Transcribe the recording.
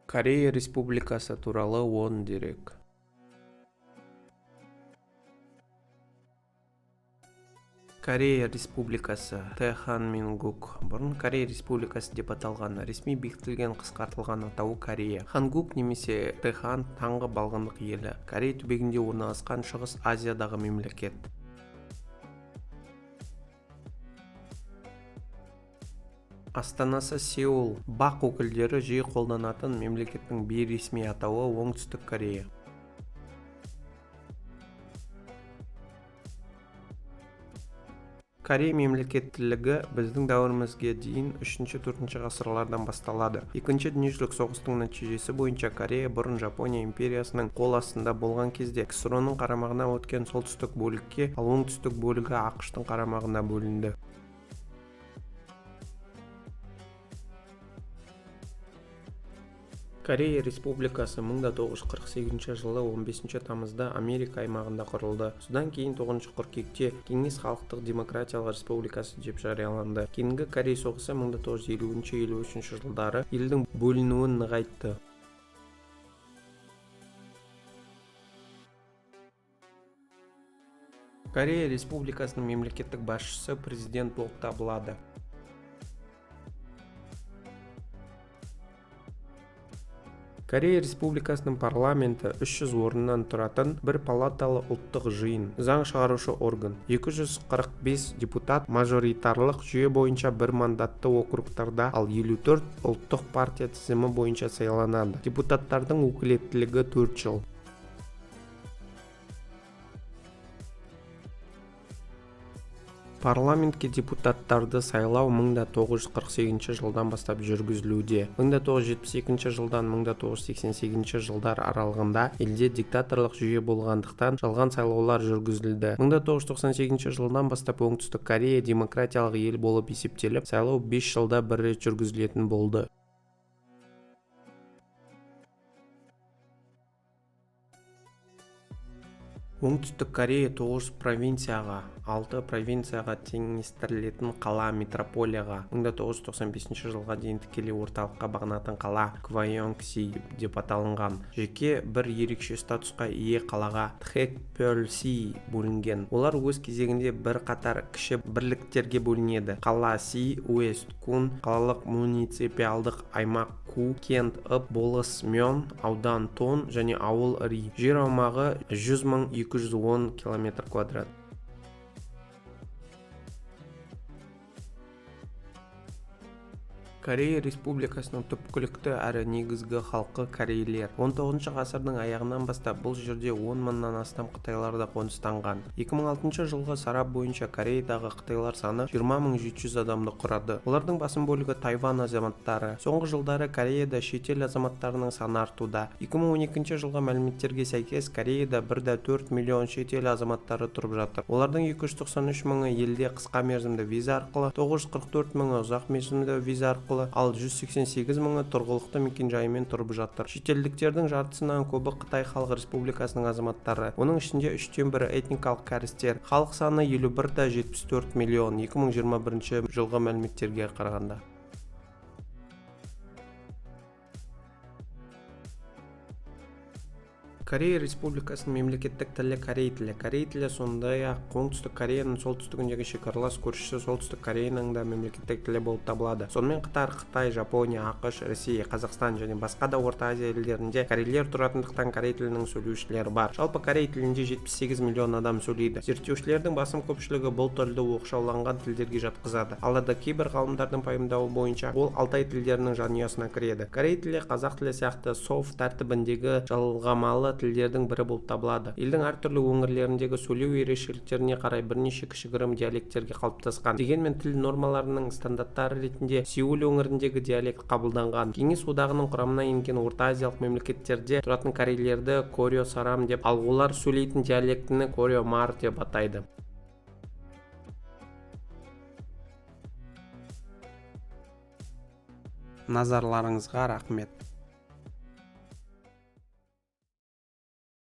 Корея Республикасы туралы 10 дерек. Корея Республикасы Тэхан Мингук бұрын Корея Республикасы деп аталған, ресми бекітілген қысқартылған атауы Корея. Хангук немесе Тэхан таңғы балғындық елі. Корея түбегінде орналасқан Шығыс Азиядағы мемлекет. Астанасы Сеул. Бақ өкілдері жиі қолданатын мемлекеттің бейресми атауы Оңтүстік Корея. Корея мемлекеттілігі біздің дәуірімізге дейін 3-4 ғасырлардан басталады. Екінші дүниежүзілік соғыстың нәтижесі бойынша Корея бұрын Жапония империясының қол астында болған кезде КСР-ның қарамағына өткен солтүстік бөлікке, ал оңтүстік бөлігі ақш-тың қарамағына бөлінді. Корея Республикасы 1948 жылы 15 тамызда Америка аймағында құрылды. Содан кейін 9 қыркүйекте Кеңес Халықтық Демократиялық Республикасы деп жарияланды. Кейінгі Корей соғысы 1950-53 жылдары елдің бөлінуін нығайтты. Корея Республикасының мемлекеттік басшысы президент болып табылады. Корея Республикасының парламенті 300 орыннан тұратын бір палаталы ұлттық жиын, заң шығарушы орган. 245 депутат мажоритарлық жүйе бойынша бір мандатты округтарда, ал 54 ұлттық партия тізімі бойынша сайланады. Депутаттардың өкілеттілігі 4 жыл. Парламентке депутаттарды сайлау 1948 жылдан бастап жүргізілуде. 1972 жылдан 1988 жылдар аралығында елде диктаторлық жүйе болғандықтан жалған сайлаулар жүргізілді. 1998 жылдан бастап Оңтүстік Корея демократиялық ел болып есептеліп, сайлау 5 жылда бір рет жүргізілетін болды. Оңтүстік Корея 9 провинцияға, 6 провинцияға теңестірілетін қала метрополияға, 1995 жылға дейін тікелей орталыққа бағынатын қала Квайонси деп аталынған. Жеке бір ерекше статусқа ие қалаға Тхэкпьолси бөлінген. Олар өз кезегінде бір қатар кіші бірліктерге бөлінеді. Қала Си, Уэст Кун, қалалық муниципиалдық аймақ Ку, кент Ып, болыс Мён, аудан Тон және ауыл Ри. Жер аумағы 100.210 км². Корея Республикасының түпкілікті әрі негізгі халқы корейлер. 19 ғасырдың аяғынан бастап бұл жерде 10 мыңнан астам қытайларда қоныстанған. 2006 жылғы сарап бойынша Кореядағы қытайлар саны 20.700 адамды құрады. Олардың басым бөлігі Тайвань азаматтары. Соңғы жылдары Кореяда шетел азаматтарының саны артуда. 2012 жылғы мәліметтерге сәйкес Кореяда 1,4 миллион шетел азаматтары тұрып жатыр. Олардың 293 мыңы елде қысқа мерзімді виза арқылы, 944 мыңы ұзақ мерзімді виза арқылы, ал 188 мыңы тұрғылықты мекенжайымен тұрып жатыр. Шетелдіктердің жартысынан көбі Қытай Халық Республикасының азаматтары. Оның ішінде 1/3 этникалық кәрістер. Халық саны 51,74 миллион 2021 жылғы мәліметтерге қарағанда. Корея Республикасының мемлекеттік тілі корей тілі. Корей тілі сондай-ақ Оңтүстік Кореяның солтүстігіндегі шекаралас көршісі Солтүстік Кореяның да мемлекеттік тілі болып табылады. Сонымен қатар Қытай, Жапония, ақш, Ресей, Қазақстан және басқа да Орта Азия елдерінде корейлер тұратындықтан корей тілінің сөйлеушілері бар. Жалпы корей тілінде 78 миллион адам сөйлейді. Зерттеушілердің басым көпшілігі бұл тілді оқшауланған тілдерге жатқызады. Алайда кейбір ғалымдардың пайымдауы бойынша ол алтай тілдерінің жанұясына кіреді. Корей тілі қазақ тілі сияқты софт тәртібіндегі жалғамалы тілдердің бірі болып табылады. Елдің әртүрлі өңірлеріндегі сөйлеу ерекшеліктеріне қарай бірнеше кішігірім диалекттерге қалыптасқан. Дегенмен тіл нормаларының стандарттары ретінде Сеул өңіріндегі диалект қабылданған. Кеңес одағының құрамына енген Орта Азиялық мемлекеттерде тұратын корейлерді Корё-Сарам деп, ал олар сөйлейтін диалектіні Корё-Мар деп атайды. Назарларыңызға рахмет.